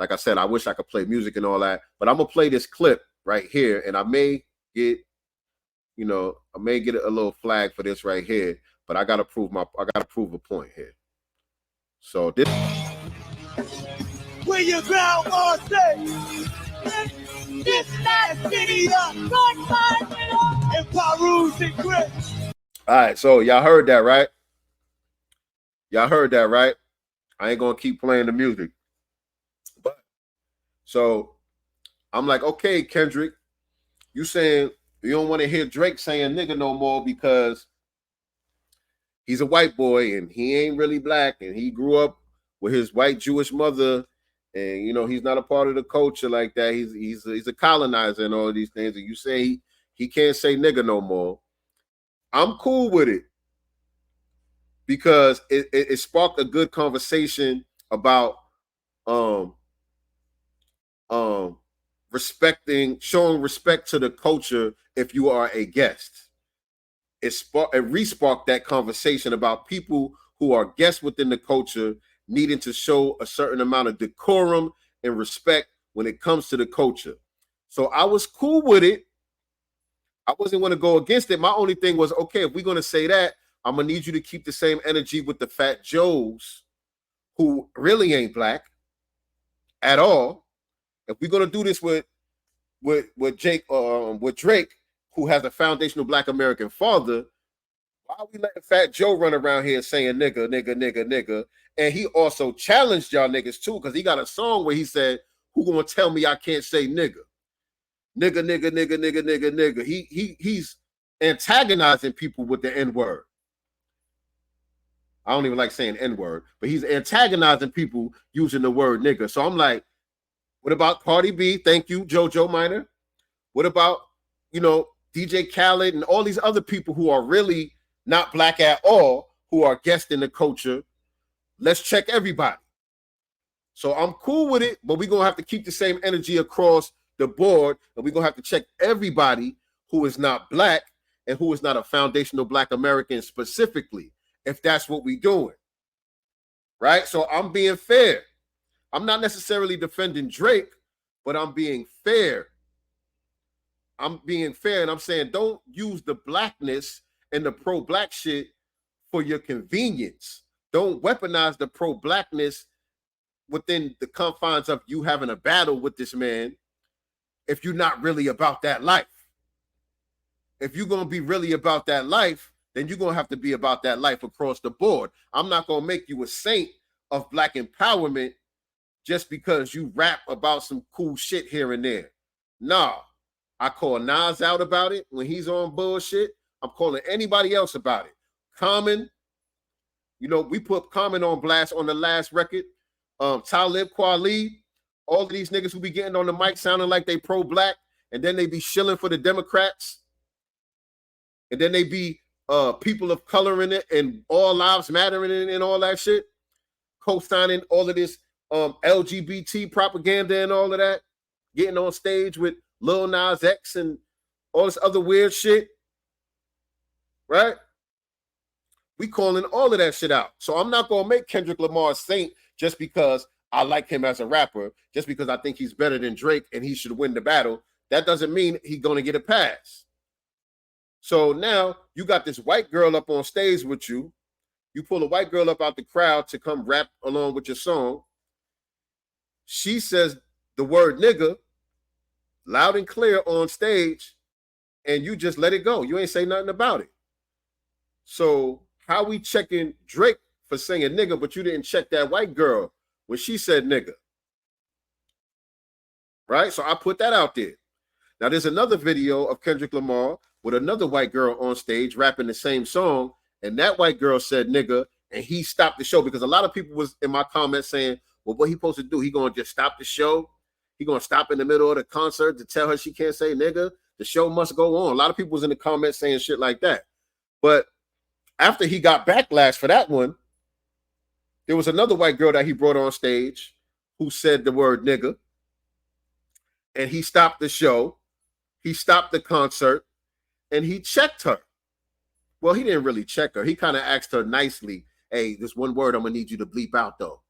Like I said, I wish I could play music and all that, but I'm gonna play this clip right here, and I may get, I may get a little flag for this right here, but I gotta prove a point here. So this. Where you ground all day. This last video. And Paru's and Chris. All right, so y'all heard that, right? Y'all heard that, right? I ain't gonna keep playing the music. But so I'm like, okay, Kendrick, you saying you don't want to hear Drake saying nigga no more because he's a white boy and he ain't really black and he grew up with his white Jewish mother, and he's not a part of the culture like that. He's a colonizer and all of these things. And you say he can't say nigga no more. I'm cool with it because it sparked a good conversation about showing respect to the culture if you are a guest. It re-sparked that conversation about people who are guests within the culture needing to show a certain amount of decorum and respect when it comes to the culture. So I was cool with it. I wasn't going to go against it. My only thing was, okay, if we're going to say that, I'm going to need you to keep the same energy with the Fat Joes, who really ain't black at all. If we're going to do this with Drake, who has a foundational black American father, why are we letting Fat Joe run around here saying nigga, nigga, nigga, nigga? And he also challenged y'all niggas too, because he got a song where he said, who gonna tell me I can't say nigga? Nigga, nigga, nigga, nigga, nigga, nigga. He's antagonizing people with the N-word. I don't even like saying N-word, but he's antagonizing people using the word nigga. So I'm like, what about Cardi B? Thank you, JoJo Minor. What about, DJ Khaled and all these other people who are really not black at all, who are guests in the culture? Let's check everybody. So I'm cool with it, but we're going to have to keep the same energy across the board, and we're going to have to check everybody who is not black and who is not a foundational black American specifically, if that's what we're doing. Right? So I'm being fair. I'm not necessarily defending Drake, but I'm being fair. I'm being fair, and I'm saying don't use the blackness and the pro-black shit for your convenience. Don't weaponize the pro-blackness within the confines of you having a battle with this man if you're not really about that life. If you're going to be really about that life, then you're going to have to be about that life across the board. I'm not going to make you a saint of black empowerment just because you rap about some cool shit here and there. Nah, I call Nas out about it when he's on bullshit. I'm calling anybody else about it. Common, we put Common on blast on the last record. Talib Kweli, all of these niggas who be getting on the mic sounding like they pro-black, and then they be shilling for the Democrats, and then they be people of color in it and all lives mattering and all that shit, co-signing all of this LGBT propaganda and all of that, getting on stage with Lil Nas X and all this other weird shit, right? We calling all of that shit out. So I'm not going to make Kendrick Lamar a saint just because I like him as a rapper, just because I think he's better than Drake and he should win the battle. That doesn't mean he's going to get a pass. So now you got this white girl up on stage with you. You pull a white girl up out the crowd to come rap along with your song. She says the word nigga loud and clear on stage, and you just let it go. You ain't say nothing about it. So how we checking Drake for saying nigga, but you didn't check that white girl when she said nigga? Right? So I put that out there. Now there's another video of Kendrick Lamar with another white girl on stage rapping the same song, and that white girl said nigga, and he stopped the show, because a lot of people was in my comments saying, well, what he supposed to do? He gonna just stop the show? He gonna stop in the middle of the concert to tell her she can't say nigga? The show must go on. A lot of people was in the comments saying shit like that. But after he got backlash for that one, there was another white girl that he brought on stage who said the word nigga, and he stopped the show. He stopped the concert, and he checked her. Well, he didn't really check her. He kind of asked her nicely, hey, this one word I'm going to need you to bleep out, though.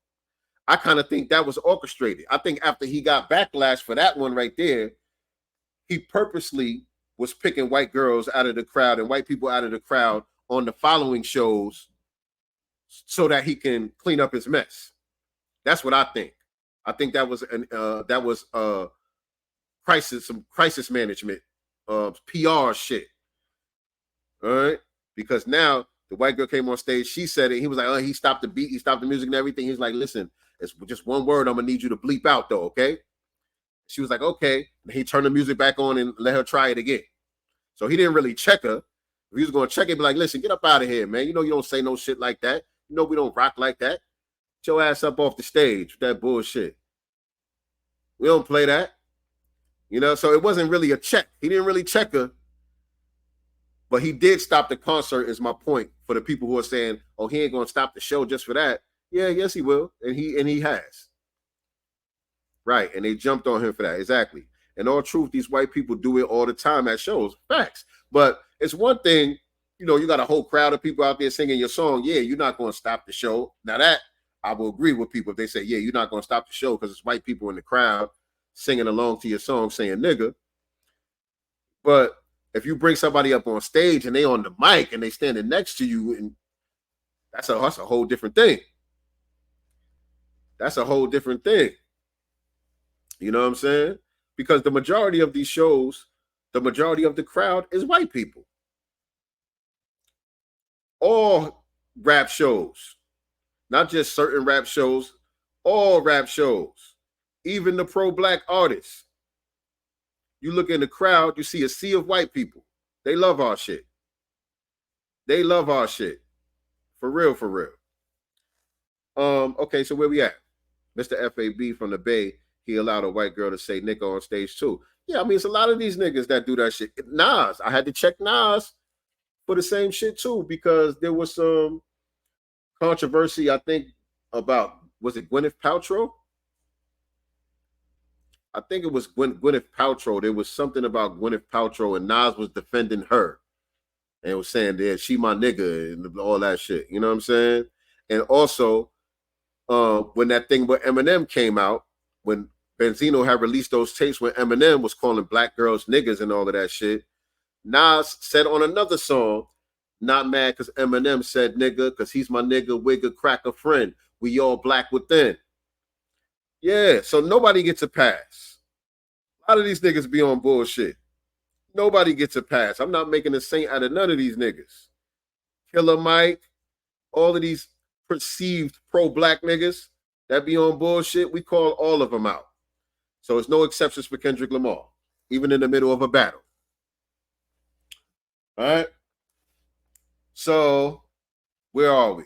I kind of think that was orchestrated. I think after he got backlash for that one right there, he purposely was picking white girls out of the crowd and white people out of the crowd on the following shows so that he can clean up his mess. That's what I think. I think that was some crisis management, PR shit. All right, because now the white girl came on stage. She said it. He was like, "Oh, he stopped the beat. He stopped the music and everything." He's like, "Listen, it's just one word. I'm gonna need you to bleep out, though, okay?" She was like, "Okay." And he turned the music back on and let her try it again. So he didn't really check her. If he was gonna check it, be like, "Listen, get up out of here, man. You know you don't say no shit like that. You know we don't rock like that. Get your ass up off the stage with that bullshit. We don't play that." You know, so it wasn't really a check. He didn't really check her. But he did stop the concert, is my point, for the people who are saying, "Oh, he ain't gonna stop the show just for that." Yeah, yes, he will. And he has. Right. And they jumped on him for that. Exactly. In all truth, these white people do it all the time at shows. Facts. But it's one thing, you know, you got a whole crowd of people out there singing your song. Yeah, you're not gonna stop the show. Now that I will agree with people if they say, yeah, you're not gonna stop the show because it's white people in the crowd singing along to your song saying nigga. But if you bring somebody up on stage and they on the mic and they standing next to you, and that's a whole different thing. That's a whole different thing. You know what I'm saying? Because the majority of these shows, the majority of the crowd is white people. All rap shows, not just certain rap shows, all rap shows, even the pro-black artists. You look in the crowd, you see a sea of white people. They love our shit. They love our shit. For real, for real. Okay, so where we at? Mr. FAB from the Bay, he allowed a white girl to say nigga on stage too. Yeah, I mean, it's a lot of these niggas that do that shit. Nas, I had to check Nas for the same shit too, because there was some controversy, I think, about, was it Gwyneth Paltrow? I think it was Gwyneth Paltrow. There was something about Gwyneth Paltrow, and Nas was defending her and was saying that she my nigga and all that shit. You know what I'm saying? And also, when that thing with Eminem came out, when Benzino had released those tapes where Eminem was calling black girls niggas and all of that shit, Nas said on another song, not mad because Eminem said nigga, because he's my nigga, wigger, cracker friend. We all black within. Yeah, so nobody gets a pass. A lot of these niggas be on bullshit. Nobody gets a pass. I'm not making a saint out of none of these niggas. Killer Mike, all of these perceived pro-black niggas that be on bullshit, we call all of them out. So it's no exceptions for Kendrick Lamar, even in the middle of a battle. All right? So where are we?